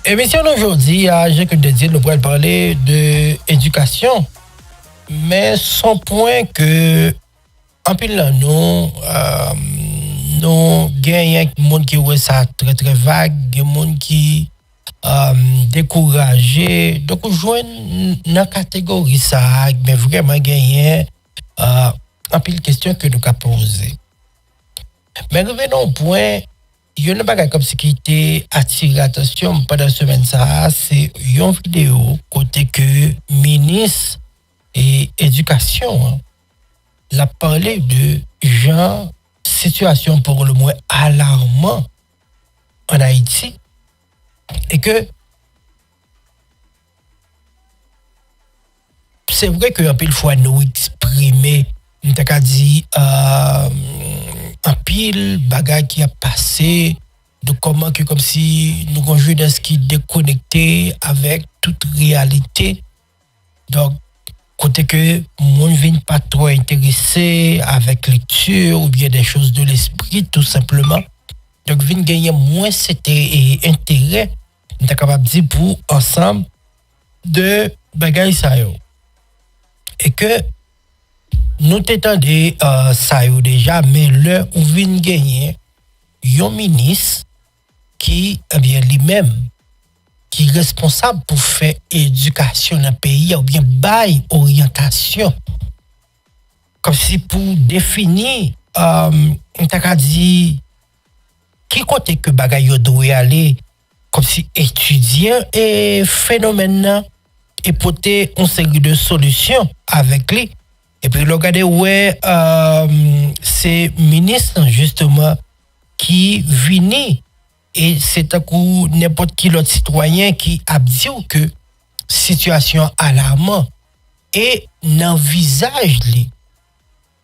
Émission d'aujourd'hui, j'ai que de dire, nous pourrions parler de éducation, mais sans point que, en pile là, nous gagnons des gens qui voient ça très très vague, des gens qui découragés. Donc, on joue dans la catégorie ça, mais vraiment gagner en pile question que nous avons posé. Mais revenons au point. Il y a une bagarre comme ce qui était attiré l'attention pendant la semaine, ça, c'est une vidéo côté que ministre et éducation l'a parlé de genre situation pour le moins alarmant en Haïti et que c'est vrai que un pile fois nous exprimer, nous t'a dit un pile bagage qui a passé de comment que comme si nous avons joué dans ce qui déconnecté avec toute réalité. Donc côté que mon vient pas trop intéressé avec lecture ou bien des choses de l'esprit tout simplement. Donc vient gagner moins c'était intérêt nous sommes capable de dire pour ensemble de bagages ça yo. Et que nous t'étendons ça déjà, mais là où vient gagner un ministre qui, eh bien, lui-même, qui est responsable pour faire éducation dans le pays, ou bien bail orientation, comme si pour définir, on t'a dit, qui côté que bagaille doit aller, comme si étudier et phénomène et porter une série de solutions avec lui. Et puis, regardez, ouais, c'est ministre, justement, qui vient, et c'est un coup, n'importe qui l'autre citoyen qui a dit que situation alarmante, et n'envisage les,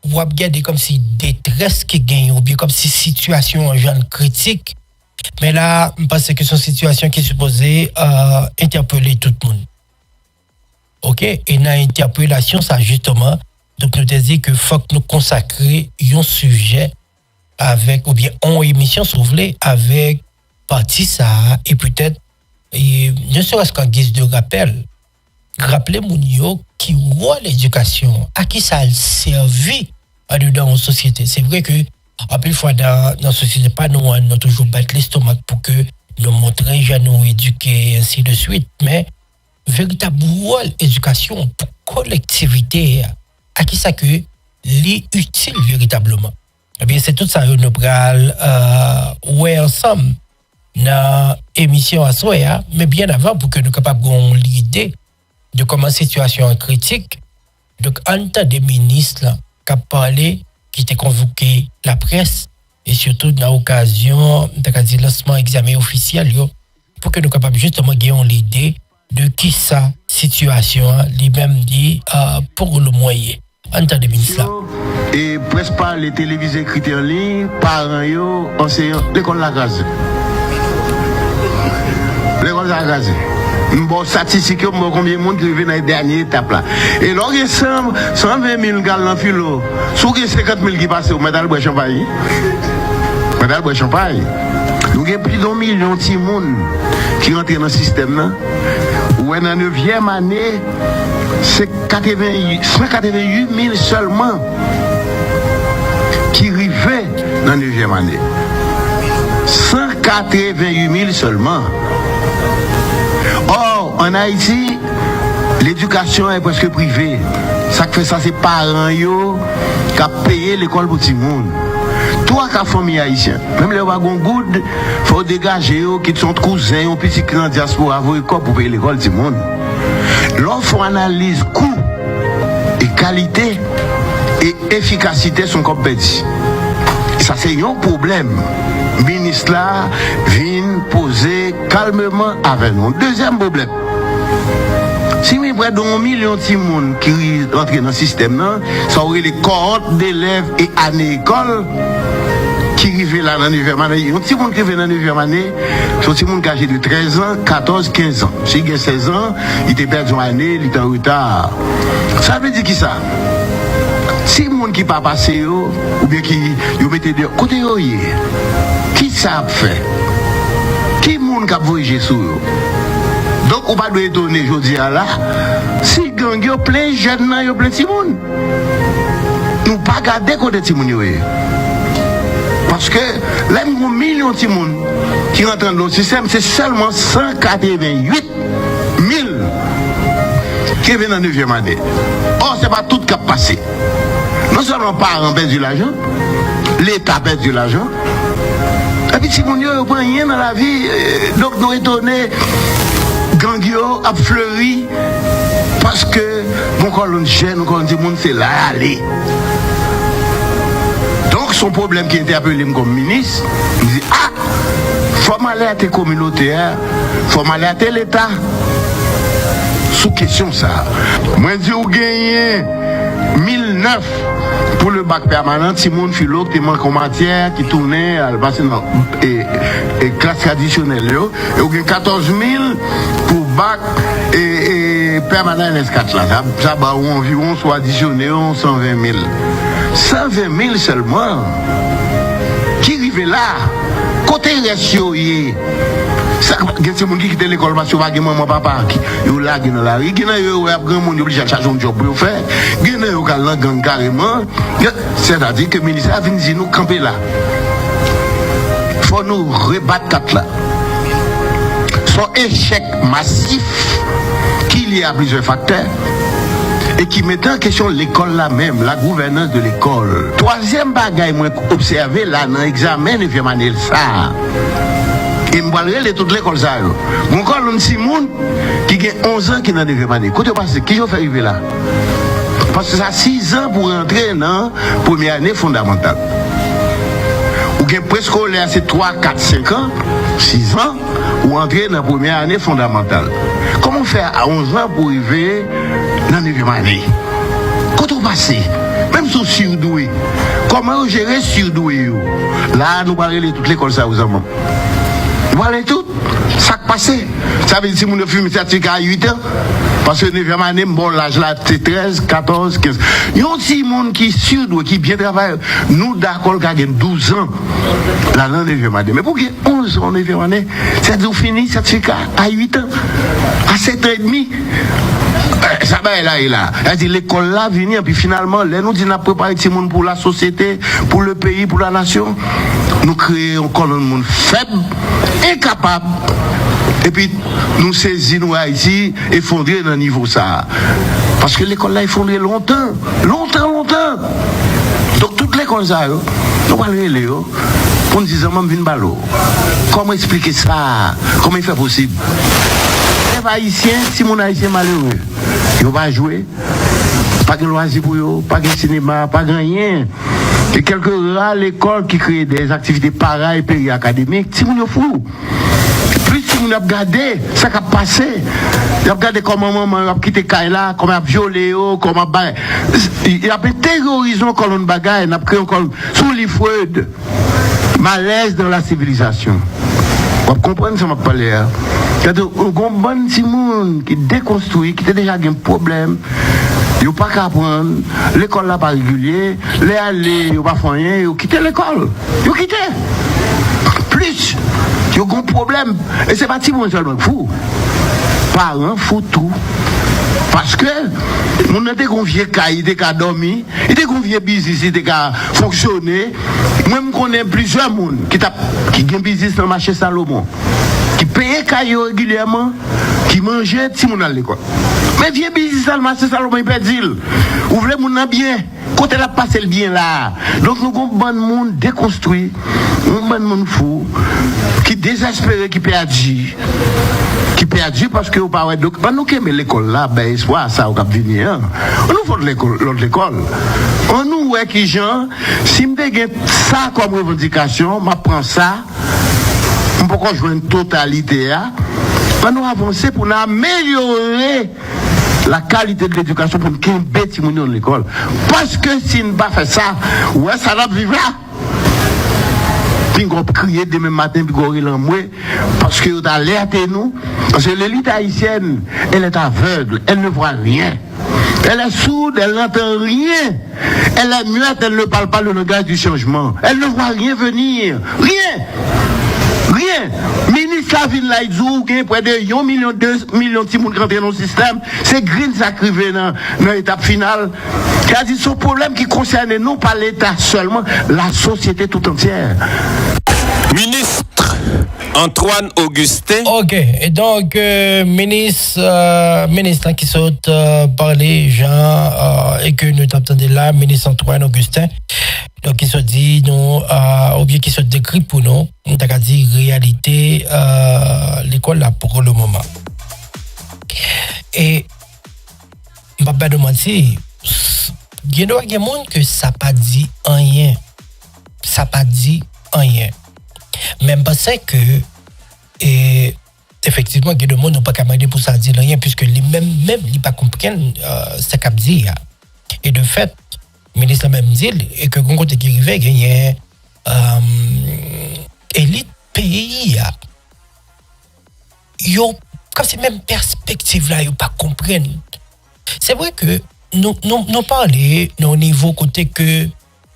ou regarder comme si détresse qui gagne, ou bien comme si situation en genre critique, mais là, je pense que c'est une situation qui est supposée interpeller tout le monde. OK? Et dans l'interpellation, ça, justement, donc, nous avons dit que faut que nous consacrer un sujet avec, ou bien, une émission, si vous voulez, avec partie ça, et peut-être, ne serait-ce qu'en guise de rappel, rappeler Mounio qui voit l'éducation, à qui ça a servi dans une société. C'est vrai que, en plus, fois dans la société, pas nous, nous toujours battre l'estomac pour que nous montrions, nous éduquer, ainsi de suite, mais, véritable rôle éducation pour collectivité, à qui ça que l'utile véritablement. Eh bien, c'est tout ça que nous pral ouais ensemble dans l'émission à soi, mais bien avant pour que nous capables d'avoir l'idée de comment situation est critique. Donc, en tant des ministres qui ont parlé, qui étaient convoqué la presse, et surtout dans l'occasion de lancement examen officiel, pour que nous capables justement d'avoir l'idée de qui sa situation, lui-même dit pour le moyen. Entendez, ministre. Et presque pas les télévisés écrits en ligne, parents, enseignants, l'école la gaz. L'école la gaz. Bon, statistique, combien de monde qui vient dans la dernière étape là. Et là, il y a 120 000 gars dans le philo. Si il y a 50 000 qui passent, vous allez boire champagne. Vous allez boire champagne. Nous avons plus d'un million de monde qui rentrent dans le système là. Ou dans la 9e année, c'est 188 000 seulement qui arrivaient dans la 9e année. 188 000 seulement. Or, en Haïti, l'éducation est presque privée. Ça fait ça, c'est parents qui ont payé l'école pour tout le monde. Toi, qui as famille haïtienne, même les wagons good, il faut dégager qui sont cousins, un petit grand diaspora, pour payer l'école tout le monde. Lorsqu'on analyse coût et qualité et efficacité sont compétitifs. Ça, c'est un problème. Le ministre là vient poser calmement avec nous. Deuxième problème. Si nous avons 1 million de personnes qui rentrent dans le système, ça aurait les cohortes d'élèves et années école qui arrivent là dans la 9e année. Un petit monde qui arrive dans la 9e année, c'est un petit monde qui a de 13 ans, 14, 15 ans. S'il a 16 ans, il était perdu une année, il est en retard. Ça veut dire qui ça? Si les gens qui ne sont pas passés, ou bien qui mettent de côté, qui ça fait? Qui est le monde qui a voyagé sur eux? Donc, on va doit étonner, je dis là, si gang yo plein jeunes, yo plein de monde. Nous pas garder côté de monde. Parce que, là, il y a 1 million de monde qui rentrent dans le système, c'est seulement 188 000 qui viennent en 9e année. Or, ce n'est pas tout qui a passé. Non seulement parents perdent de l'argent, l'État perd de l'argent, et puis si mon Dieu ne prend rien dans la vie, donc nous étonnons, gangio a fleuri, parce que mon colonne jeune, quand on dit monde, c'est là, aller. Donc son problème qui était appelé comme ministre, il dit, ah, faut m'aller à tes communautaires, faut m'aller à tel État. Sous question ça. Moi, je dis, vous gagnez 1009 pour le bac permanent, si mon philo qui manque en matière, qui tournait à passer dans et classe traditionnelle, et vous gagnez 14 000 pour bac et permanent LS4 là. Ça va environ soit additionné 120 000. 120 000 seulement. Qui arrive là? Côté ratio, ça, il y a des gens qui quittent l'école parce que maman, papa, qui sont là, dans la rue, il y a des gens qui sont obligés de chercher un job pour faire, il y a des gens qui sont gang carrément. C'est-à-dire que le ministère vient dire nous camper là. Il faut nous rebattre quatre là. Son échec massif, qu'il y a plusieurs facteurs, et qui met en question l'école là même, la gouvernance de l'école. Troisième bagaille, moi, observé là, dans l'examen, il vient manier ça. Et je vais aller toute l'école ça. Mon colonne Simon, qui a 11 ans qui n'a pas année. Quand tu passes, qui a fait arriver là? Parce que ça a 6 ans pour entrer dans la première année fondamentale. Ou bien préscolaire, c'est 3, 4, 5 ans, 6 ans, ou entrer dans la première année fondamentale. Comment faire à 11 ans pour arriver dans la 9e année? Quand on passe, même si on surdoué, comment gérer surdoué? Là, nous allons aller toute l'école ça aux hommes. Voilà tout, ça qui passe. Ça veut dire que si on fume certificat à 8 ans, parce que 9e année, bon, l'âge là, c'est 13, 14, 15. Il y a aussi des gens qui surdouent, qui bien travaillent. Nous, d'accord, qui ont 12 ans, là, dans 9e année. Mais pour qu'il y ait 11 ans en 9e année, c'est-à-dire qu'on finit certificat à 8 ans, à 7 ans et demi. Ça va là et là. C'est-à-dire l'école là, venir, puis finalement, là, nous disons, on a préparé tout le monde pour la société, pour le pays, pour la nation. Nous créons encore un monde faible, incapable. Et puis, nous saisissons nous Haïti, effondrés dans le niveau ça. Parce que l'école là, effondrée longtemps. Donc, toute l'école ça, nous allons aller, pour nous dire, même, ballot. Comment expliquer ça? Comment il fait possible? Les Haïtiens, si mon Haïtien malheureux, ils vont jouer, pas de loisirs pour eux, pas de cinéma, pas de rien. Et quelques rares l'école qui crée des activités para et péri-académiques, si mon fou. Plus si on a regardé, ça qui a passé. Il a regardé comment maman a quitté Kaila, comment a violé, comment a il a terrorisé encore une bagaille, il a créé encore sous les Freud. Malaise dans la civilisation. Vous comprenez ce que je parle là? Il y a un bon petit monde qui déconstruit, qui a déjà un problème. Ils n'ont pas qu'à apprendre. L'école n'est pas régulière. Les aller, ils n'ont pas fait rien. Ils ont quitté l'école. Ils ont quitté. Plus, ils ont un problème. Et c'est pas petit monde seulement fou. Parents font tout. Parce que, mon était confié qu'à il était qu'à dormir, il était confié business, il était qu'à fonctionner. Moi, je connais plusieurs monde qui ont business dans le marché Salomon, qui payait caillou régulièrement, qui mangeait si mon à l'école. Mais vieux business dans le marché Salomon, il peut dire, vous voulez mon bien, quand elle a passé le bien là. Donc, nous avons un bon monde déconstruit, un bon monde fou, qui désespéré, qui perdu. Qui perdu parce que vous parlez donc pas nous qui aimons l'école là ben espoir ça au cap venir on nous faut l'autre l'école on nous ouais qui gens si me gagne ça comme revendication m'a prend ça on peut jouer une totalité là on nous avancer pour améliorer la qualité de l'éducation pour qu'il y ait un petit monde dans l'école parce que si on ne pas fait ça ouais ça va vivre là. Puis on crier demain matin, puis on l'envoyer, parce que vous alertez nous, parce que l'élite haïtienne, elle est aveugle, elle ne voit rien. Elle est sourde, elle n'entend rien. Elle est muette, elle ne parle pas le langage du changement. Elle ne voit rien venir. Rien. rien. Ministre Savine là, il dit près de 1 million, 2 millions de gens qui rentrent dans le système. C'est Green qui arrive dans l'étape finale. C'est ce problème qui concerne non pas l'État seulement, la société tout entière. Ministre Antoine Augustin. Ok, et donc, ministre qui saute parler, Jean, et que nous t'entendons là, ministre Antoine Augustin, donc il se dit, nous, ou bien qui se décrit pour nous, on t'a dit réalité, l'école là pour le moment. Et, je ne vais pas demander, il y a des gens que ça n'a pas dit rien. Ça n'a pas dit rien. Même parce que, effectivement, il y a des gens qui n'ont pas commandé pour ça dire rien, puisque même ils pas comprennent ce qu'il dit. Et de fait, le ministre même dit, et que quand il arrive, il y a élite pays. Yo, comme c'est même perspective là, ils pas comprennent. C'est vrai que nous parlons au niveau côté que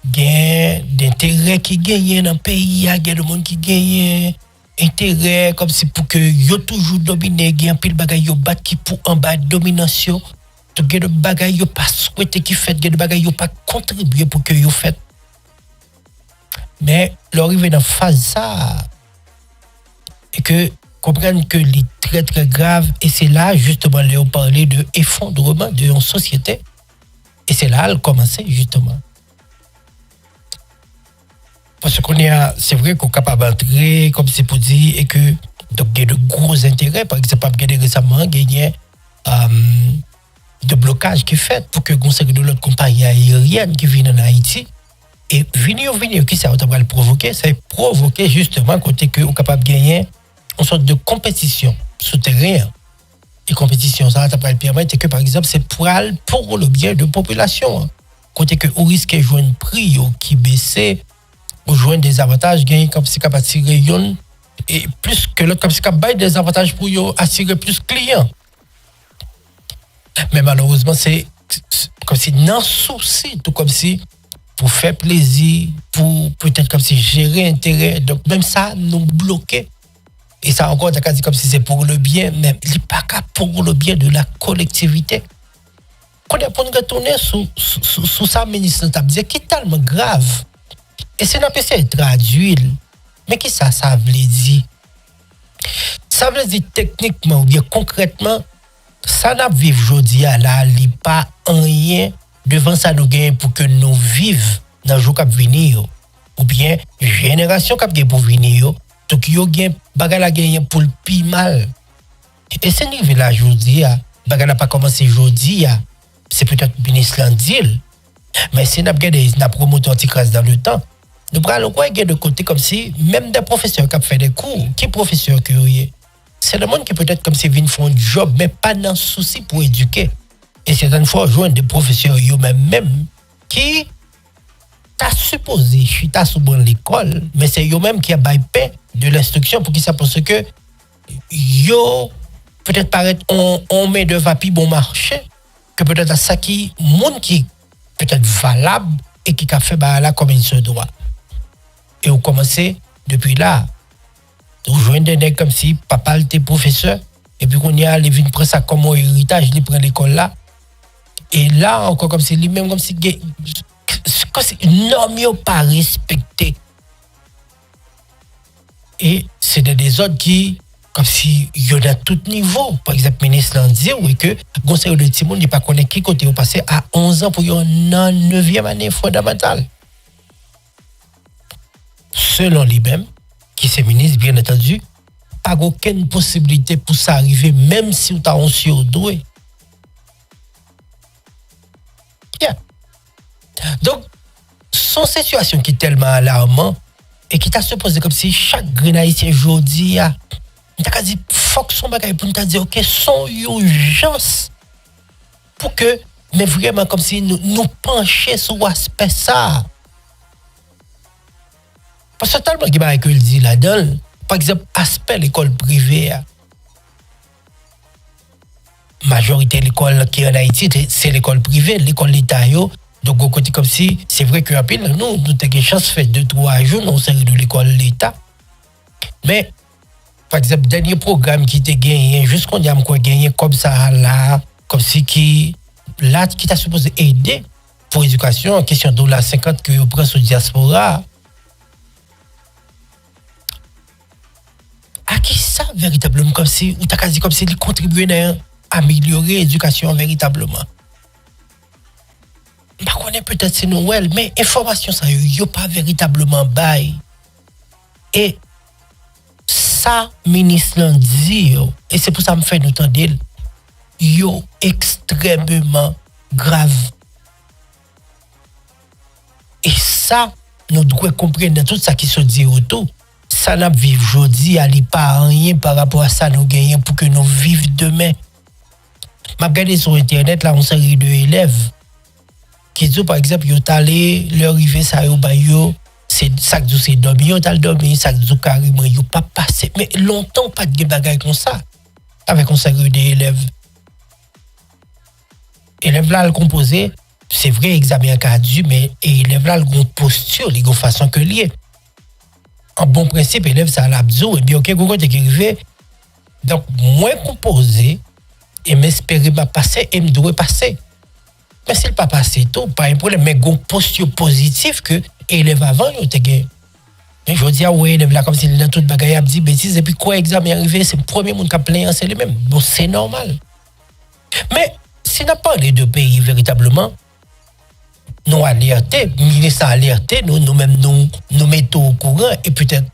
gain d'intérêt qui gagne dans le pays, il y a des gens qui gagnent intérêt comme si pour que yo toujours dominer, gagne pile bagay yo bat qui pour en bas domination. Donc gagne bagay yo pas souhaiter qui fait, gagne bagay yo pas contribuer pour que yo fait. Mais l'arrivée dans phase ça et que comprendre que les très très grave et c'est là justement là on parlait de effondrement de une société et c'est là elle commençait justement. Parce qu'on c'est vrai qu'on est capable d'entrer, comme c'est pour dire, et que, donc, il y a de gros intérêts. Par exemple, récemment, il y a de blocage qui est fait pour que le conseil de l'autre compagnie aérienne qui vient en Haïti. Et venir, qui ça va le provoquer? Ça va provoquer justement côté que on est capable de gagner une sorte de compétition souterraine. Et compétition, ça va permettre que, par exemple, c'est pour le bien de la population. Côté que on risque de jouer un prix qui baissait, ou joindre des avantages, gagner comme si capable attirer et plus que l'autre comme si capable des avantages pour attirer plus de clients. Mais malheureusement, c'est comme si non souci, tout comme si pour faire plaisir, pour peut-être comme si gérer intérêt. Donc même ça nous bloquait. Et ça encore, t'as dit comme si c'est pour le bien, mais il n'est pas qu'à pour le bien de la collectivité. Quand on retourner sous ça, ministre, t'as dit qui est tellement grave. Et c'est un peu traduit. Mais qui ça veut dire? Ça veut dire techniquement ou bien concrètement, ça n'a vivre aujourd'hui là, il n'y a pas rien devant ça nous gagne pour que nous vivions dans le jour qui venir. Ou bien, génération qui vient pour venir. Donc, il y a un bagage à gagner pour le plus mal. Et ce niveau-là, aujourd'hui, le bagage n'a pas commencé aujourd'hui, c'est peut-être le ministre Landil. Mais si nous avons promoté anti-crasse dans le temps, nous prenons quoi de côté comme si, même des professeurs qui ont fait des cours, qui professeurs curieux, c'est le monde qui peut-être comme si viennent faire un job, mais pas dans le souci pour éduquer. Et certaines fois, joindre des professeurs eux-mêmes qui t'a supposé, je suis sous l'école, mais c'est eux-mêmes qui a paix de l'instruction pour qu'ils ça parce que yo peut-être paraître on met de vapi bon marché, que peut-être à ça qui monde qui peut-être valable et qui a fait là comme il se doit. Et on commençait depuis là. On joint des nègres comme si papa était professeur. Et puis qu'on y a, les vignes prennent ça comme un héritage, ils prennent l'école là. Et là, encore comme si lui-même, comme si normes pas respecté. Et c'est des autres qui, comme si il y en a tout niveau. Par exemple, le ministre l'a dit, oui, que le conseil de Timon n'est pas connu qui côté au passé à 11 ans pour y en 9e année fondamentale. Selon lui-même, qui c'est ministre, bien entendu, pas aucune possibilité pour ça arriver, même si on t'a reçu au doigt. Yeah. Donc, son situation qui est tellement alarmante et qui t'a supposé comme si chaque Haïtien aujourd'hui a dit faut que son bagage pour nous dire ok son urgence pour que mais vraiment comme si nous pencher sur l'aspect ça. Parce que tellement qu'il m'a dit là-dedans, par exemple, aspect l'école privée. Majorité de l'école qui est en Haïti, c'est l'école privée, l'école d'État. Donc, au côté comme si, c'est vrai que nous avons une chance de faire 2-3 jours dans série de l'école de l'État. Mais, par exemple, dernier programme qui t'a gagné, juste qu'on a encore gagné comme ça là, comme si qui là qui t'a supposé aider pour l'éducation en question de la 50 que vous prenez sur diaspora. À qui ça véritablement comme si ou t'as dit comme si il contribuait à améliorer l'éducation véritablement. Bah connaît peut-être c'est Noël mais information ça yo pas véritablement bail. Et ça ministre l'en dit et c'est pour ça me fait nous entendre yo extrêmement grave. Et ça nous devons comprendre tout ça qui se dit autour. Ça n'a vivre aujourd'hui, il pas rien par rapport à ça nous gagnons pour que nous vivions demain. M'a regardé sur internet là une série de élèves qui disent par exemple yo allé leur arriver ça yo ba yo c'est ça que c'est dormi yo t'al dormi ça que carrément yo pas passé mais longtemps pas de bagaille comme ça avec une série d'élèves. Élèves là le composé c'est vrai examen cadre mais élèves là le posture les façon que lié. En bon principe, élève ça l'abso et bien OK gogo te arrivé. Donc moins composé et m'espérer pas passer et me doit passer. Mais s'il pas passer tout, pas un problème mais gon posture positive que élève avant yo te gagné. Mais je dis ouais élève là comme s'il dans toute bagaille a dit bêtise et puis quoi examen arrivé c'est le premier monde qui a plein c'est le même. Bon c'est normal. Mais si n'a pas les deux pays véritablement nous alerter, ministre alerter, nous-mêmes nous mettons au courant et peut-être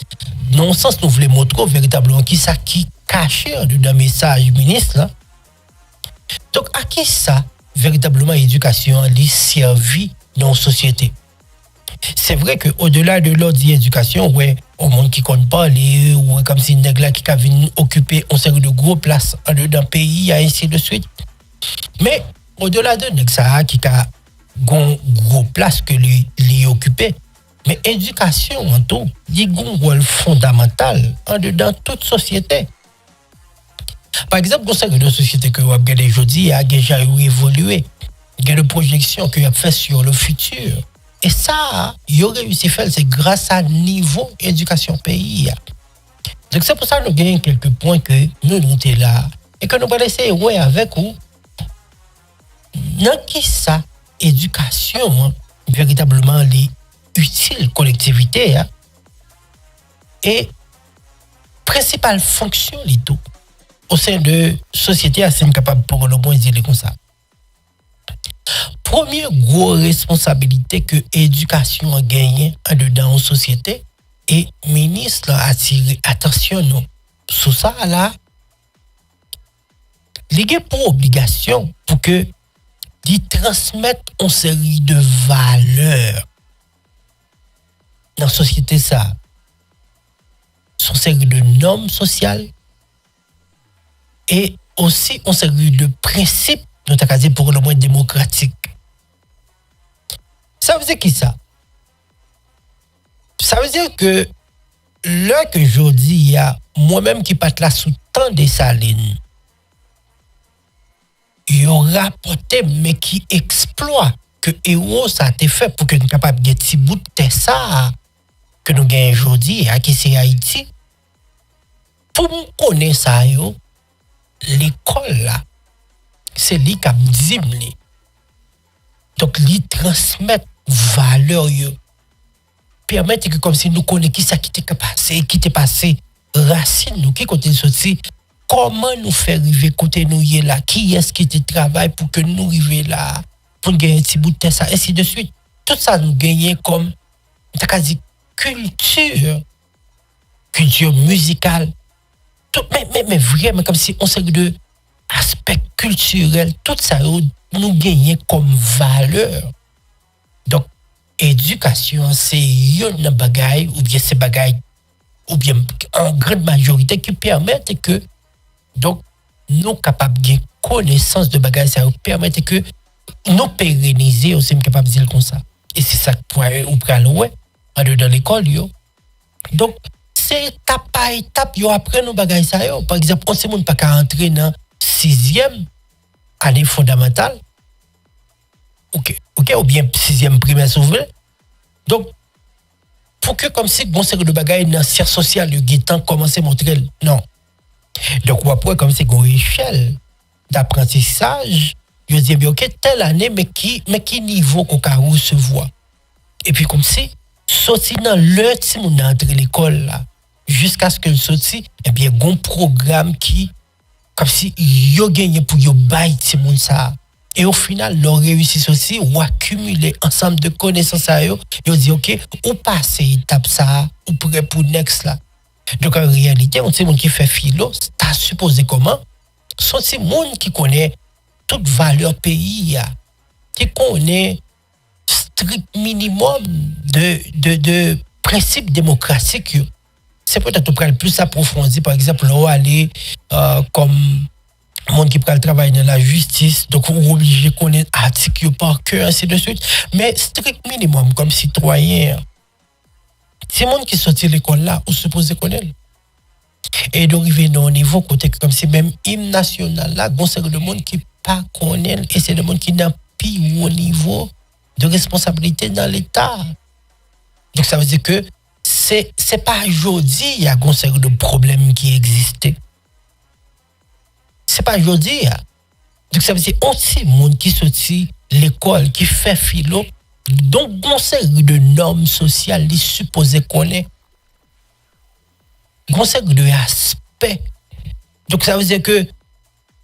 non sens nous voulons montrer véritablement qui ça qui caché dans le message ministre là. Donc à qui ça véritablement l'éducation li servi dans la société. C'est vrai que au-delà de l'ordre d'éducation ouais au monde qui compte parler ou comme si nèg là qui a venu occuper une série de gros places dans le pays et ainsi de suite. Mais au-delà de nèg ça qui a gros place que lui occuper mais éducation en tout il a un rôle fondamental en dedans toute société. Par exemple dans une société que vous regardez aujourd'hui a déjà évolué il y a des projections que a fait sur le futur et ça il a réussi à faire c'est grâce à niveau éducation pays. Donc c'est pour ça que nous gagnons quelques points que nous sommes là et que nous allons essayer ouais avec vous dans qui ça éducation véritablement les utile collectivité et principale fonction les tout au sein de société assez capable pour le moins dire comme ça. Première grosse responsabilité que éducation a gagné en dedans en société et ministre a attiré attention nous sur ça là il y a pour obligation pour que d'y transmettre une série de valeurs dans la société ça. Une série de normes sociales et aussi une série de principes, nous avons dit pour le moins démocratiques. Ça veut dire qui ça? Ça veut dire que là que je dis, il y a moi-même qui passe là sous tant des salines. Il y aura rapporté mais qui exploit que héros ça a été fait pour que nous capable de petit bout de ça que nous gagnons aujourd'hui à qui c'est Haïti pour nous connaître ça yo l'école là c'est lui qui a dit donc lui transmettre valeur yo permettre que comme si nous connaissons qui ça qui t'est passé racine nous qui côté sorti comment nous faire arriver côté nous y là qui est-ce qui te travaille pour que nous arriver là pour gagner un petit bout de ça ainsi de suite tout ça nous gagner comme t'as quasi culture musicale tout mais vraiment comme si on série de aspects culturels tout ça nous gagner comme valeur. Donc éducation c'est une bagaille ou bien c'est bagaille ou bien en grande majorité qui permettent que donc nous capables de connaissance de bagaille ça permet que nous pérenniser aussi capable de dire comme ça et c'est ça ou pral ouais dans l'école yo. Donc c'est étape par étape yo après nous bagaille ça yo par exemple on sait monde pas qu'à entrer dans 6e année fondamentale OK ou bien 6e primaire s'ouvre. Donc pour que comme si bon c'est de bagaille dans sciences sociales le guetant commencer montrer non. Donc on après comme c'est une échelle d'apprentissage, je dis bien OK telle année mais qui niveau qu'on ka recevoir. Et puis comme si sorti dans le petit monde entre l'école là jusqu'à ce que le sorti et bien un programme qui comme si yo gagné pour yo bail petit monde ça. Et au final, leur réussite aussi, ou accumuler ensemble de connaissances à eux, ils disent, OK, ou passer étape ça, ou prêt pour next là. Donc en réalité, on sait monde qui fait philo, t'as supposé comment? C'est monde qui connaît toute valeur pays, qui connaît strict minimum de principes démocratiques. C'est peut-être plus approfondi, par exemple, là, aller comme monde qui prend le travail dans la justice, donc on est obligé de connaître article par cœur, ainsi de suite. Mais strict minimum, comme citoyen, c'est monde qui sortit de l'école là, on supposé connaître. Et d'arriver dans un niveau côté comme si même hymne national là, bon c'est le monde qui pas connaît et c'est le monde qui n'a plus haut niveau de responsabilité dans l'État. Donc ça veut dire que c'est pas aujourd'hui il y a un série de problèmes qui existaient. C'est pas aujourd'hui. Donc ça veut dire aussi monde qui sorti l'école qui fait philo donc une série de normes sociales les supposés connaître une série de aspects. Donc ça veut dire que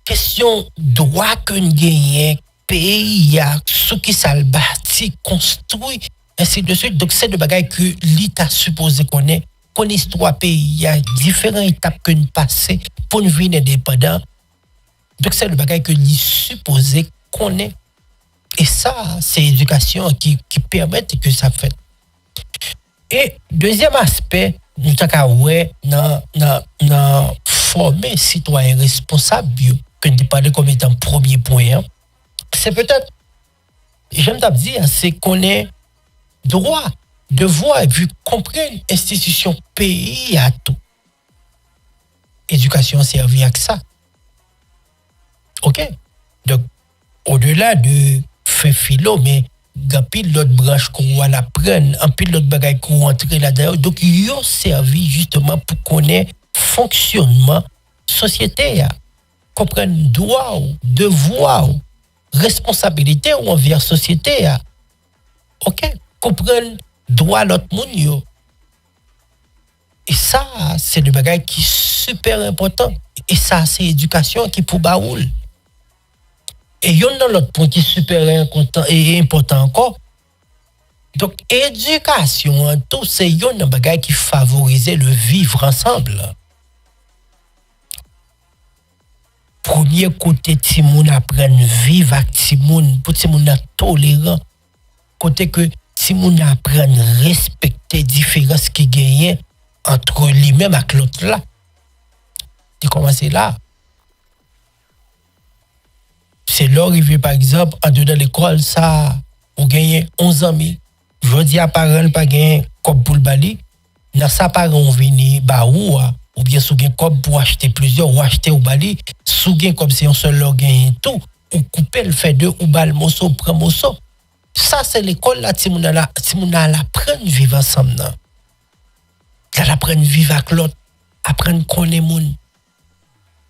question droit que nous gagnons pays ce qui ça le bâti construit ainsi de suite. Donc c'est de bagages que l'État supposé connaître qu'on histoire pays il y a différentes étapes que nous passer pour nous venir indépendant. Donc c'est le bagage que l'on supposé connaître. Et ça, c'est l'éducation qui permet que ça fait. Et deuxième aspect, nous avons former citoyen responsable, que nous parlons comme étant premier point. C'est peut-être, j'aime dire, c'est connaître droit, devoir, et puis comprendre l'institution pays à tout. Éducation servir à ça. OK. Donc, au-delà de faire philo, mais il y a pile d'autres branches qu'on va l'apprendre, un pile d'autres bagages qu'on va entrer là-dedans. Donc, ils ont servi justement pour connaître le fonctionnement de la société, comprendre droit, devoir, responsabilité envers la société. OK. Comprendre droit à l'autre monde. Et ça, c'est le bagage qui est super important. Et ça, c'est l'éducation qui est pour baoul. Et il y a un autre point qui est super important encore. Donc, éducation, tout c'est un bagage qui favorise le vivre ensemble. Premier côté, Timoun apprend vivre avec Timoun, pour Timoun tolérant. Côté que Timoun apprend respecter les différences qui gagnent entre lui-même et l'autre là. Tu commences là. C'est l'arrivée, par exemple, en dedans de l'école, ça, on gagne 11 ans. Je dis à parents, pas gagner comme pour le bali. Dans sa parents, on vient baou, ou bien sous gain comme pour acheter plusieurs, ou acheter au bali, sous gain comme si on se leur gagne tout, ou couper le fait de, ou bal mosso, prend mosso. Ça, c'est l'école là, si on apprendre à vivre ensemble. Elle apprend à vivre avec l'autre, apprendre à connaître le monde.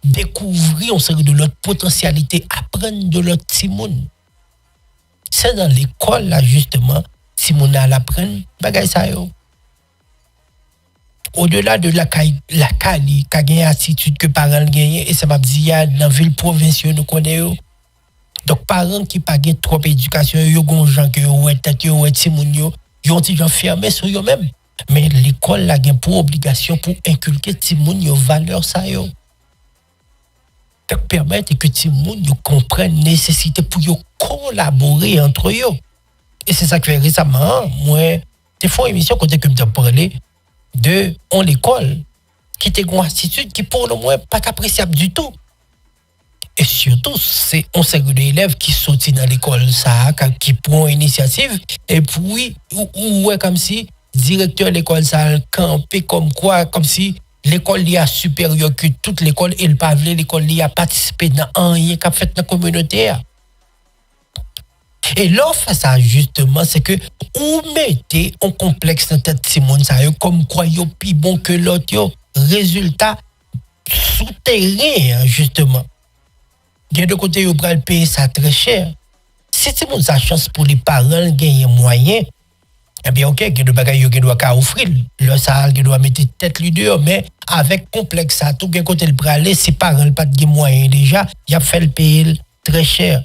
Découvrir une série de l'autre potentialité, apprendre de l'autre Simone. C'est dans l'école là justement, Simone a l'apprendre, bagay ça yo. Au-delà de la Cali, qui a une attitude que parents gagnent, et ça m'a dit, il y a dans la ville provinciale, nous connaissons. Donc, parents qui n'ont pas trop d'éducation, ils ont des gens qui ont tête, ils ont des gens qui ont des gens fermés sur eux-mêmes. Mais l'école a pour obligation pour inculquer les gens valeurs ça yo. Donc, permettre que les gens comprennent la nécessité pour collaborer entre eux. Et c'est ça que récemment, moi, des fois, une émission, quand je me parlé de l'école, qui était une attitude qui, pour le moins, pas appréciable du tout. Et surtout, c'est on série d'élèves qui sortent dans l'école, ça, qui prend une initiative, et puis, ou comme si, directeur de l'école, ça, campé comme quoi, comme si l'école y a supérieur que toute l'école, et le pavé, l'école y a participé dans rien qu'a fait dans la communauté. Et là, fait ça justement, c'est que ou mettez un complexe dans tête Simone ça comme quoi yo plus bon que l'autre yo. Résultat souterrain justement. Il y a de côté yo pral payer ça très cher. Si Simone ça chance pour les parents gagner moyen, eh bien ok, il y a de bagages yo doit ka offrir. Là ça il doit mettre tête lui dehors mais avec complexe ça tout quel côté le praler si parents pas de moyen déjà, il a fait le payer très cher.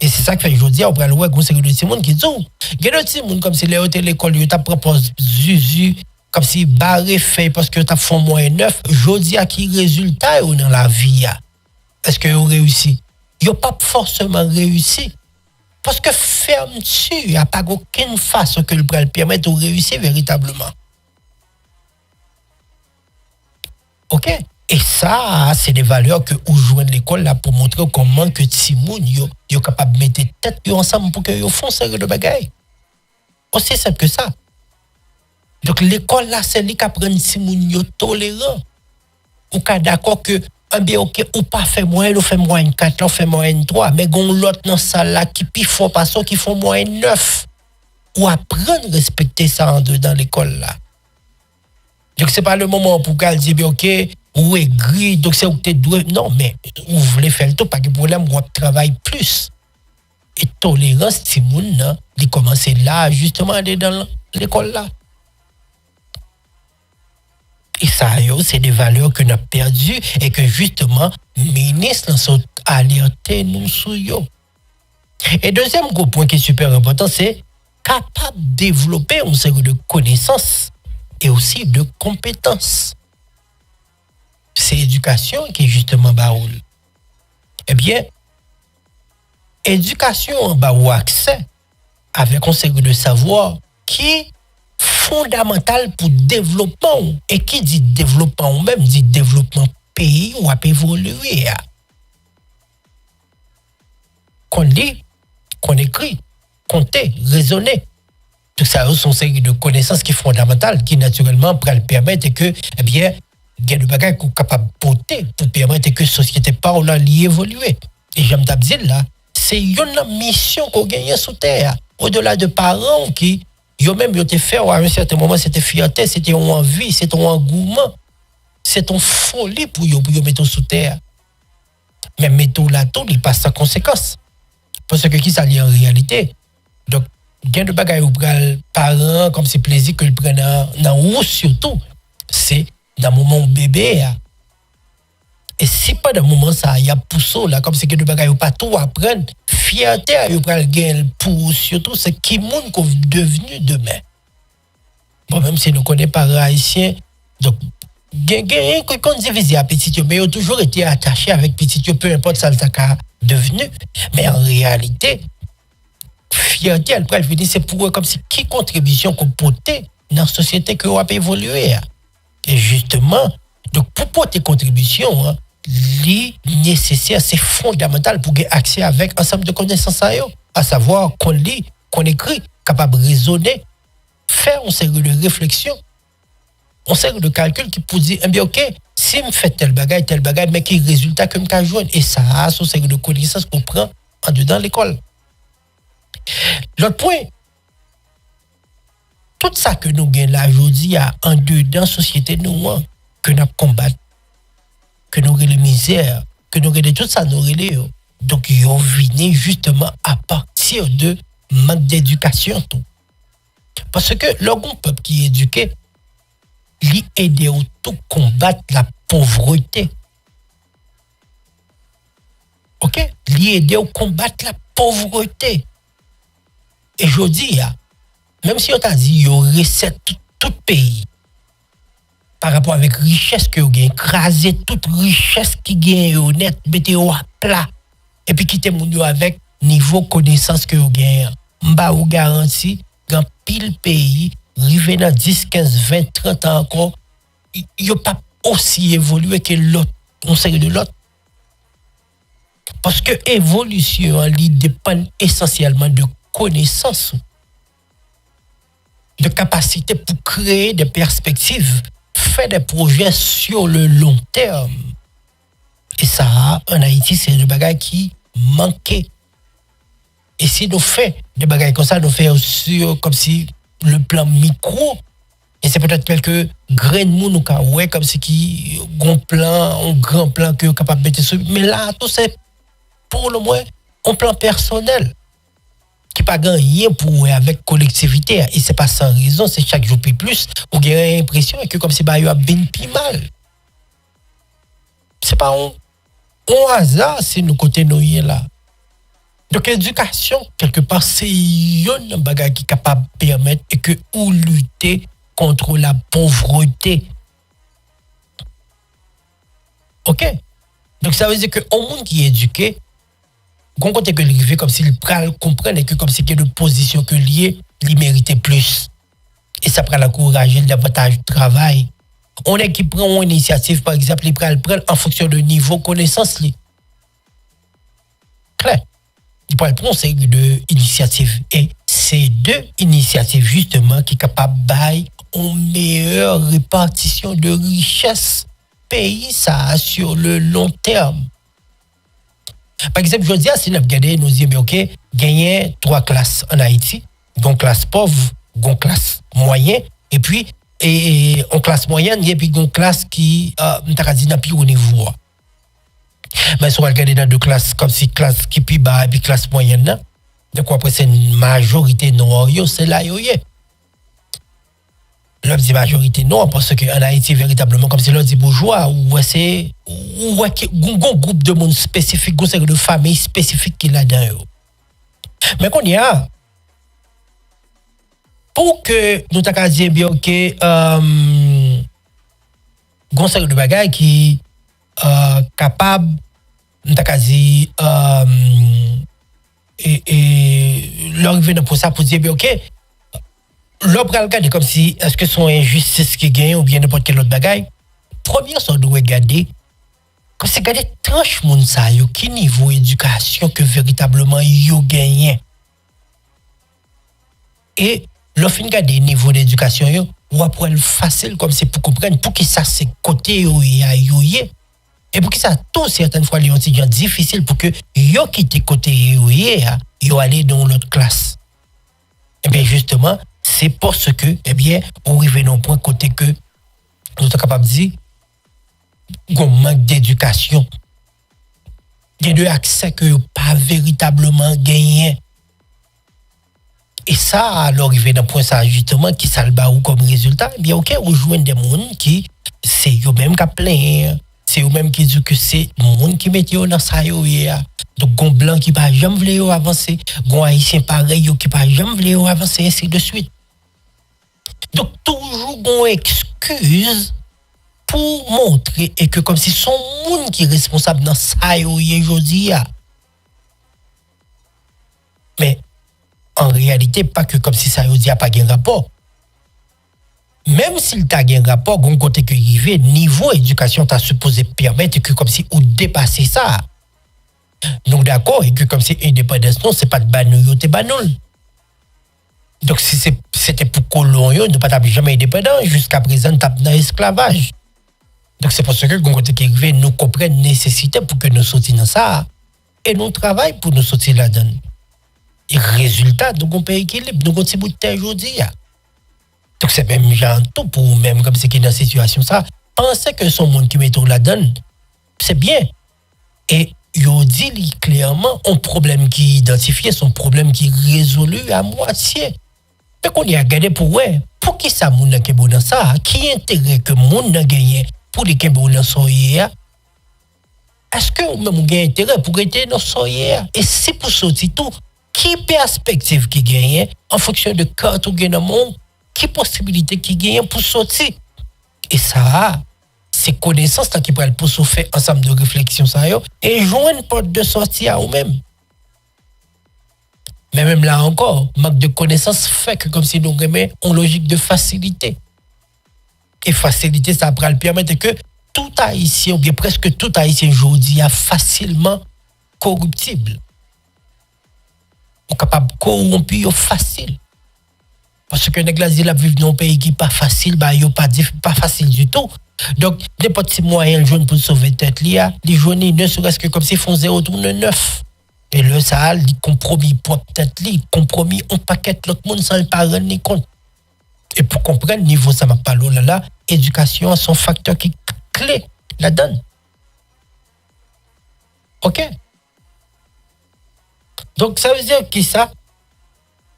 Et c'est ça que fait aujourd'hui on prend le ouais conseil de Simone qui dit il y a d'autres Simone comme si les hôtels l'école yo t'a propose zuzu comme si barré fait parce que t'as fond moyen neuf aujourd'hui à qui résultat dans la vie est-ce que vous réussi yo pas forcément réussi parce que fermeture il y a pas aucune façon que le permettre de réussir véritablement. OK. Et ça, c'est des valeurs que vous jouez de l'école là pour montrer comment que Timoun yo capable de mettre tête ensemble pour que yo font série de bagailles. Aussi simple que ça. Donc l'école là c'est lui qui apprend Timoun yo tolérant. Ou ka d'accord que bien OK ou pas fait moyenne, ou fait moyenne 4, ou fait moyenne 3, mais gon l'autre dans salle là qui pi font pas ça qui font moyenne 9. Ou apprendre respecter ça en dedans l'école là. Donc c'est pas le moment pour qu'elle dise bien OK ou est gris, donc c'est où tu dois. Non, mais vous voulez faire le tout, pas de problème, on travaille plus. Et tolérance, Timoun, il commence là, justement, aller dans l'école là. Et ça, c'est des valeurs que nous avons perdues et que justement, les ministres sont alertés nous sur yo. Et deuxième gros point qui est super important, c'est capable de développer une série de connaissances et aussi de compétences. C'est l'éducation qui est justement baoul. Eh bien, éducation en baou accès avec un série de savoir qui est fondamental pour développement. Et qui dit développement ou même dit développement pays ou à évoluer. Qu'on lit, qu'on écrit, compter, raisonner. Tout ça sont une série de connaissances qui sont fondamentales, qui naturellement permettent que, eh bien, il y a des bagages qui sont capables de porter pour permettre que la société parle y évoluer. Et j'aime dire là, c'est une mission qu'on gagne sur terre. Au-delà de parents qui, yo même yo te fait à un certain moment, c'était fierté, c'était une envie, c'était un engouement, c'est une folie pour yo mettre sous terre. Mais mettre là tout, il passe sans conséquence. Parce que qui ça lie en réalité. Donc, il y a des bagages où les parents, comme c'est plaisir que le prennent dans ou surtout, c'est dans le moment où bébé. Et si pas dans le moment ça, il y a pousso là, comme c'est que des bagages pas tout apprendre, fierté à yo pral gain pour surtout c'est qui monde qu'on devenu demain. Bon même si nous connaît pas haïtien, donc gain qu'on divise à petit mais ils ont toujours été attachés avec petit peu importe ça le devenu, mais en réalité fierté elle pral venir c'est pour eux comme si qui contribution qu'on portait dans la société que on a évoluer. Et justement, donc pour porter contribution, nécessaire, c'est fondamental pour avoir accès avec un ensemble de connaissances à savoir qu'on lit, qu'on écrit, capable de raisonner, faire une série de réflexions, une série de calculs qui peut dire, eh bien ok, si je fais tel bagage, mais quel résultat que je peux jouer. Et ça, c'est une série de connaissances qu'on prend en dedans l'école. L'autre point, tout ça que nous gagnons là aujourd'hui en dedans la société nous que nous combattons, que nous avons les misères, que nous avons tout ça nous relais. Donc ils ont venu justement à partir de manque d'éducation tout. Parce que le peuple qui est éduqué, lui aider au tout combattre la pauvreté. OK? Lui aider au combattre la pauvreté. Et je dis, même si on t'a dit, il y a recette tout pays par rapport avec richesse que vous avez, écraser toute richesse qui gagne honnête, mettez à plat, et puis quittez mon avec niveau connaissance que vous avez. M'ba ou garanti, dans pile pays, rivé dans 10, 15, 20, 30 ans encore, il n'y a pas aussi évolué que l'autre, on sait de l'autre. Parce que l'évolution, elle dépend essentiellement de connaissances, de capacité pour créer des perspectives, faire des projets sur le long terme. Et ça, en Haïti, c'est le bagage qui manquait. Et si nous faisons des bagages comme ça, nous faisons aussi comme si le plan micro, et c'est peut-être quelques grains de monde ouais, comme si qui un grand plan que capable de mettre sur. Mais là, tout c'est pour le moins un plan personnel qui pas gagné pour avec collectivité. Et c'est pas sans raison, c'est chaque jour plus. Ou vous avez l'impression que comme si bah y a bien plus mal. C'est pas un hasard si nous côté nous y est là. Donc l'éducation quelque part c'est un bagage qui est capable de permettre et que ou lutter contre la pauvreté. OK? Donc ça veut dire que au monde qui est éduqué, quand on que lui comme s'il comprend et que comme si qu'il y a de position que lié, il méritait plus. Et ça prend l'encourager davantage de travail. On est qui prend une initiative par exemple, il prend en fonction de niveau connaissance li. Clair. Il prend une série de initiatives et c'est deux initiatives justement qui sont capables de une meilleure répartition de richesse pays ça sur le long terme. Par exemple, je dis, si nous regardons, nous disons, OK, gagner 3 classes en Haïti, une classe pauvre, une classe moyenne, et puis, en classe moyenne, et puis une classe qui, n'a dit, n'a plus au niveau. Mais si on regarde dans 2 classes, comme si classe qui plus bas, et puis classe moyenne, donc après, c'est une majorité noire, c'est là, yo. L'homme dit majorité non parce qu'en Haïti véritablement comme si l'on dit bourgeois ou c'est ou un groupe de monde spécifique une de famille spécifique qui là dedans mais qu'on y a pour que nous t'a dire bien que de bagaille qui capable nous t'a dit et l'arrivée pour ça pour dire bien OK. L'on peut regarder comme si est-ce que son injustice qui gagne ou bien n'importe quel autre bagaille. Première, on doit regarder comme c'est regarder tranche moun sa yo qui niveau éducation que véritablement yo gagne. Et l'on fin regarder niveau d'éducation yo ou après le facile comme c'est pour comprendre pour qui ça c'est côté yo et pour qui ça tout certaines fois les étudiants difficile pour que yo quitte côté yo aller dans l'autre classe. Et bien justement c'est parce que, eh bien, on arrive à un point côté que nous sommes capables de dire qu'on manque d'éducation. Il y a de accès que pas véritablement gagné. Et ça, alors, arrivé dans un point ça, justement, qui s'alba ou comme résultat, eh bien, OK, on joue des gens qui, c'est eux-mêmes qui plaignent, c'est eux-mêmes qui disent que c'est le monde qui met dans ça, donc, gon blanc qui pas jamais voulu avancer, gon haïtien pareil qui pas jamais voulu avancer, ainsi de suite. Donc, toujours une excuse pour montrer et que comme si son monde qui est responsable dans ça aujourd'hui. Mais en réalité, pas que comme si ça aujourd'hui a pas de rapport. Même s'il t'a un rapport, on côté que arrivé, niveau éducation t'a supposé permettre que comme si on dépasser ça. Donc d'accord, et que comme si indépendance non, c'est pas de banou, c'est banol. Donc si c'était pour colon yo ne pas jamais indépendant jusqu'à présent tape dans esclavage. Donc c'est pour ça que côté qui arrivé nous comprennent nécessité pour que nous sortions dans ça et nous travaillons pour nous sortir là-dedans. Et résultat nous on peut équilibre, nous on petit bout de terre aujourd'hui. Donc c'est même genre tout pour même comme c'est qui dans situation ça, penser que son monde qui met tout là-dedans c'est bien. Et yo dit clairement un problème qui identifié, son problème qui résolu à moitié. Mais qu'on y a regardé pour qui ça moun qui bon dans ça, qui intérêt que moun n'a gagné pour les qui bon dans soyer. Est-ce que même gagne intérêt pour être dans soyer et si pour sortir tout, qui perspective qui gagne en fonction de carte ou gagne dans monde, qui possibilité qui gagne pour sortir. Et ça c'est connaissances qui pourraient pour se faire ensemble de réflexion ça yo et joindre une porte de sortie à eux-mêmes. Mais même là encore, manque de connaissances fait que comme si nous remet en logique de facilité. Et facilité, ça pourrait permettre que tout haïtien, ou bien presque tout haïtien aujourd'hui, est facilement corruptible. Ou capable de corrompre facile. Parce que les gens vivent dans un pays qui n'est pas facile, pas facile du tout. Donc, n'importe quel moyen jeune pour sauver tête, les jeunes ne serait-ce que comme s'ils font 0,9. Et là, ça, il compromis pour peut-être lui, compromis, on paquette l'autre monde sans le pas rendre compte. Et pour comprendre, niveau ça m'a pas là, éducation, son facteur qui clé la donne. OK? Donc, ça veut dire que ça,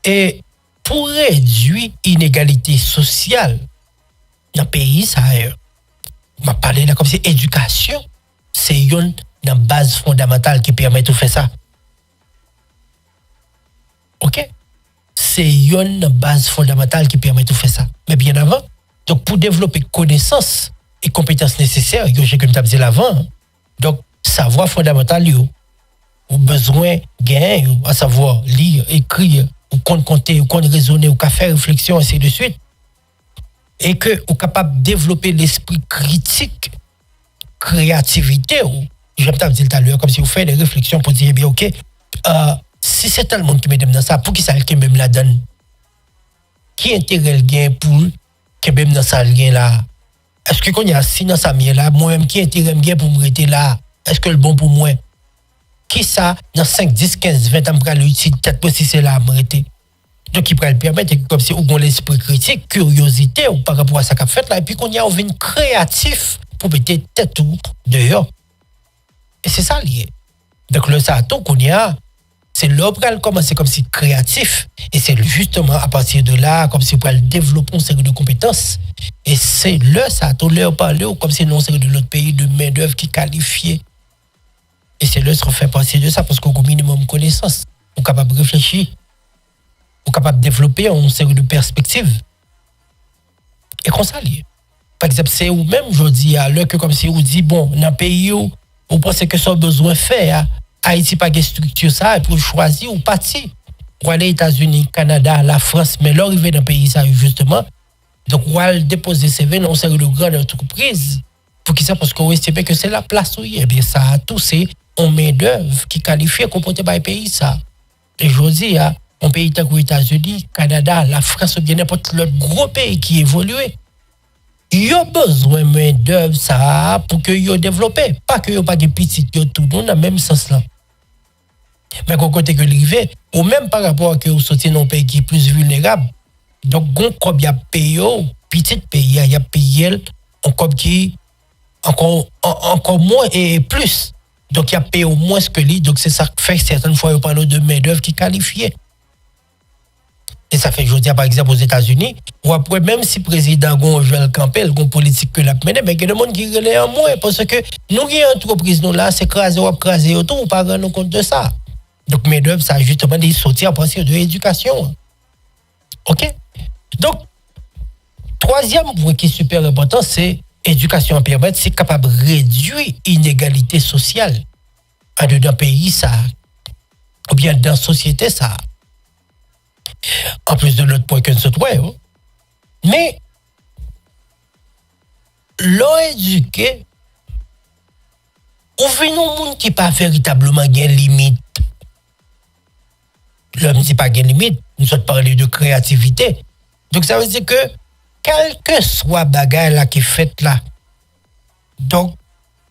et pour réduire l'inégalité sociale dans le pays, ça m'a parlé là comme c'est éducation, c'est une base fondamentale qui permet de faire ça. OK? C'est une base fondamentale qui permet de faire ça. Mais bien avant, donc pour développer connaissances et compétences nécessaires, j'ai comme tu as dit avant, donc savoir fondamental, ou besoin gain, à savoir lire, écrire, ou compter, ou raisonner, ou faire réflexion, ainsi de suite. Et que vous capable de développer l'esprit critique, créativité, ou j'aime t'avoir dit tout à l'heure, comme si vous faites des réflexions pour dire, bien, OK, si c'est tout le monde qui me donne dans ça, pour qui ça qui même la donne? Qui intérêt le gain pour qui même dans ça le gain là? Est-ce que quand il y a assis dans sa mienne là, moi-même, qui intérêt me gain pour me rester là? Est-ce que le bon pour moi? Qui ça, dans 5, 10, 15, 20 ans, pour l'utile, peut-être pas si c'est là à me rester? Donc, il peut le permettre, comme si on a l'esprit critique, curiosité, ou par rapport à ça qu'a fait là, et puis qu'on y a envie créatif pour mettre tête tout dehors. Et c'est ça lié. Donc, le sato qu'on y a, c'est l'opéral commencer comme si créatif, et c'est justement à partir de là, comme si on peut développer une série de compétences. Et c'est le sato, leur parler, ou comme si non, c'est de l'autre pays, de main-d'œuvre qui qualifiée. Et c'est là qu'on fait partie de ça, parce qu'on a un minimum de connaissances. On est capable de réfléchir. On est capable de développer une série de perspectives. Et qu'on s'allie. Par exemple, c'est ou même aujourd'hui, à l'heure que comme si on dit, bon, dans un pays où on pense que ça a besoin de faire, Haïti pas de structure ça, et pour choisir ou partir. Pour aller aux États-Unis, Canada, la France, mais l'arrivée dans un pays, ça, justement. Donc, on va déposer CV dans une série de grandes entreprises. Pour qui ça? Parce qu'on estime que c'est la place où il y a. Eh bien, ça a tout, c'est une main-d'œuvre qui qualifie qu'on porte par le pays, ça. Et je dis, un pays tel que les États-Unis, Canada, la France, ou bien n'importe l'autre gros pays qui évolue, il y a besoin de main-d'œuvre, ça, pour que vous développez. Pas que vous pas de petites, tout le monde dans le même sens là. Mais quand côté que l'arrivée, ou même par rapport à que vous sortez dans un pays qui est plus vulnérable, donc, quand il y a payé, petit pays, il y a payé, qui encore moins et plus. Donc, il y a payé au moins ce que lui. Donc, c'est ça qui fait certaines fois, on parle de main-d'œuvre qui est qualifiée. Et ça fait, je dis, par exemple, aux États-Unis, ou après, même si le président Joël Campbell, une politique que l'a mené, mais il y a des gens qui relèvent en moins, parce que nous, qui sommes entreprises, nous là, c'est craser ou craser autour, on ne pas rendre compte de ça. Donc, main-d'œuvre, ça a justement des sortir à partir de l'éducation. OK? Donc, troisième point qui est super important, c'est l'éducation permet, c'est capable de réduire l'inégalité sociale dans un pays, ça, ou bien dans la société, ça. En plus de l'autre point que nous sommes, mais l'éduquer, on fait un monde qui pas véritablement gain limite. L'homme dit pas gain limite, nous sommes parlé de créativité. Donc ça veut dire que quel que soit bagaille là qui fait là, donc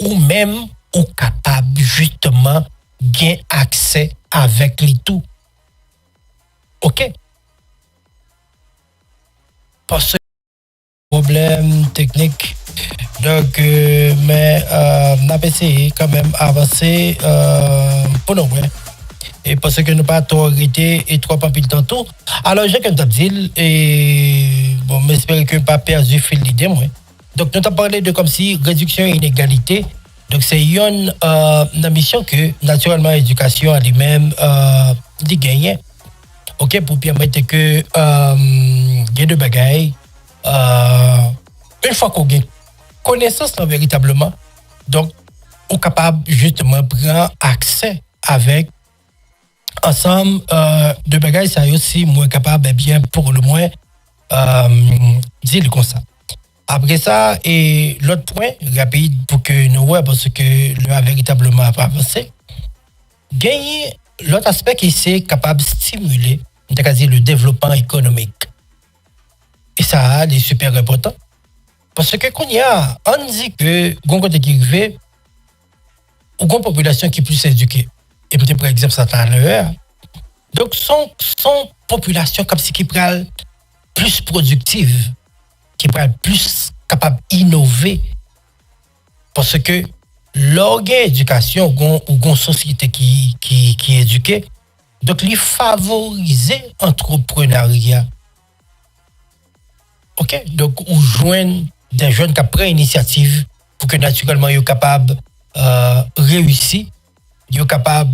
ou même ou capable justement gain accès avec les tout. OK? Parce que problème technique. Donc mais on a essayé quand même avancer pour nous. Et parce que nous pas trop arrêté et trop pas pile tantôt. Alors j'ai comme dit et bon j'espère que pas perdu fil l'idée moi. Donc nous avons parlé de comme si réduction et inégalité. Donc c'est une mission que naturellement l'éducation elle-même dit gagner. OK pour permettre que il y ait de bagailles une fois qu'on a connaissance là, véritablement donc on est capable justement prendre accès avec ensemble de bagages ça aussi moins capable bien pour le moins dire comme ça. Après ça et l'autre point rapide pour que nous voyons parce que le a véritablement avancé gagner l'autre aspect qui c'est capable de stimuler le développement économique. Et ça c'est super important parce que quand il y a on dit que gon côté qui arrive ou gon population qui est plus éduquée. et peut-être par exemple ça à l'heure. Donc son population comme si qui prend plus productive, qui prend plus capable d'innover parce que l'organe éducation ou une société qui est éduquée, donc il favoriser l'entrepreneuriat. OK, donc on joindre des jeunes qui prennent initiative pour que naturellement ils soient capables réussir, ils soient capables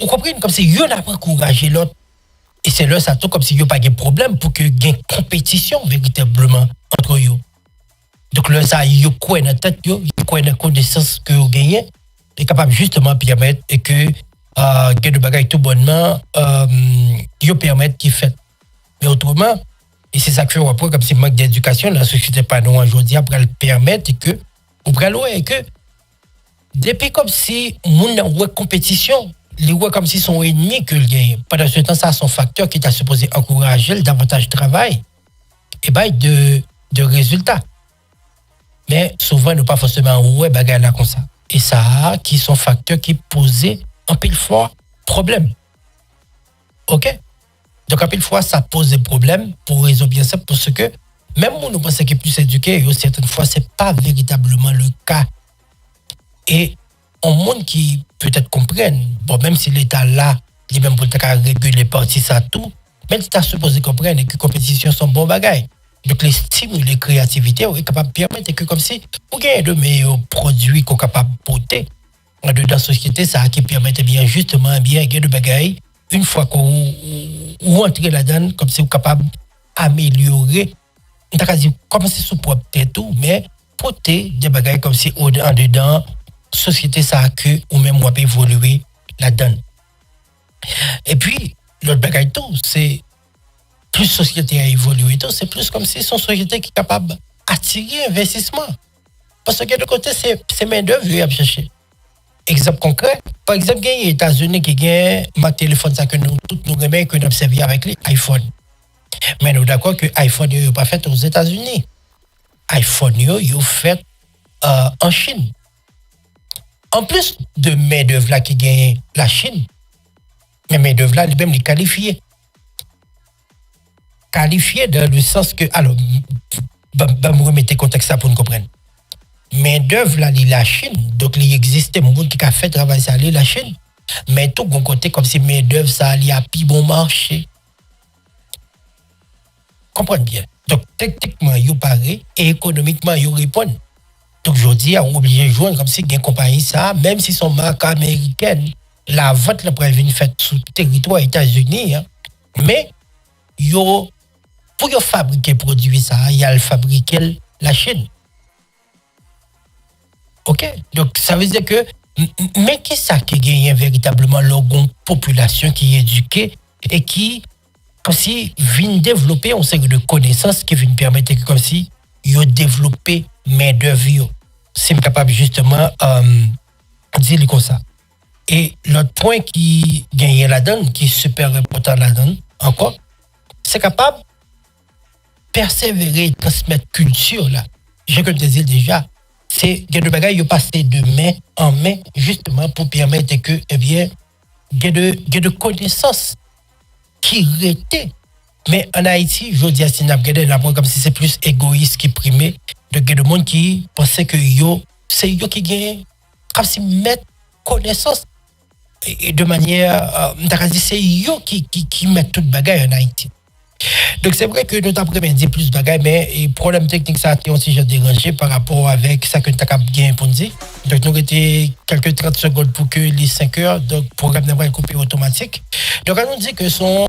vous comprenez comme si ils n'a pas encouragé l'autre et c'est là ça tout comme si il n'y a pas de problème pour que il y ait une compétition véritablement entre eux. Donc là ça il y a quoi dans tête il y a quoi dans connaissance que vous gagnez est capable justement permettre et que que de bagaille tout bonnement il permettre qu'il fait. Mais autrement et c'est ça que fait après comme si manque d'éducation dans la société pas nous aujourd'hui après le permettre que ou et que depuis comme si moun n'a compétition les voit comme si son ennemi que le gagne. Pendant ce temps, ça a son facteur qui t'a supposé encourager le davantage de travail et ben de résultats. Mais souvent, nous pas forcément ouais bagarre là comme ça. Et ça qui sont facteurs qui posaient un pile fois problème. OK? Donc un pile fois ça pose des problèmes pour raison bien simple parce que même nous pensons qu'il est plus éduqué, certaines fois c'est pas véritablement le cas. Et un monde qui peut-être comprenne, bon, même si l'État là, il même pour réguler partie ça tout, même si tu as supposé comprendre que les compétitions sont bon bagaille. Donc les stimuler les créativités, on est capable de permettre que comme si vous gagnez de meilleurs produits qu'on est capable de porter dans la société, ça qui permet bien justement bien gagner de bagaille une fois qu'on rentre là-dedans, comme si vous êtes capable d'améliorer, on t'a dit commencer sous propre tête tout, mais porter des bagailles comme si en dedans société ça que ou même moi peut évoluer là-dedans. Et puis l'autre bagaille tout c'est plus société a évolué tout c'est plus comme si son société qui est capable d'attirer investissement parce que de côté c'est main d'œuvre à chercher. Exemple concret par exemple il y a les États-Unis qui gagne ma téléphone ça que nous tous nous remet que nous observer avec les iPhone. Mais nous d'accord que iPhone n'est pas fait aux États-Unis. iPhone yo fait en Chine. En plus de main-d'œuvre là qui gagne la Chine, mais main-d'œuvre là, lui-même, il qualifié. Qualifié dans le sens que, alors, me remettez contexte ça pour nous comprendre. Main-d'œuvre là, la Chine, donc il existe des gens qui ont fait travail ça, la Chine, mais tout bon côté comme si main-d'œuvre ça allait à plus bon marché. Comprenez bien. Donc, techniquement, il paraît et économiquement, il répond. Donc, aujourd'hui, on est obligé de jouer comme si il y a une compagnie, ça, même si son marque américaine, la vente la prévue faite sur le territoire des États-Unis, hein, mais pour fabriquer produit ça, il y a le fabriquer la Chine. OK? Donc, ça veut dire que, mais qui ça qui gagne véritablement l'organe population qui est éduquée et qui, comme si, vient développer une série de connaissances qui vient permettre que, comme si, ils développé main-d'œuvre. C'est capable justement dire comme ça. Et l'autre point qui gagne là-dedans, qui est super important là-dedans, encore, c'est capable de persévérer et transmettre culture là. J'ai comme te dire déjà, c'est que le bagage il passe de main en main justement pour permettre que, eh bien, il y a de connaissances qui restaient. Mais en Haïti, je dis à Sinapgade, comme si c'est plus égoïste qui primait, de des monde qui pensait que c'est yo qui gagne, comme si mettre connaissance et de manière, c'est yo qui met toute bagaille en Haïti. Donc c'est vrai que nous avons dit plus de bagaille, mais le problème technique ça a aussi dérangé par rapport avec ça que nous avons bien pour dire. Donc nous avons quelques 30 secondes pour que les 5 heures, donc le programme n'a pas coupé automatique. Donc on nous dit que son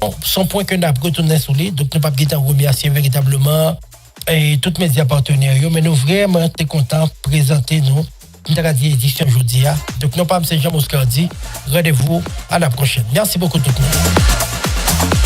point que nous avons retourné sur lui, donc nous ne pouvons pas remercier véritablement et tous mes partenaires, mais nous vraiment très contents de présenter nous l'édition aujourd'hui. Donc nous pas M. Jean Moscardi, rendez-vous à la prochaine. Merci beaucoup tout le monde.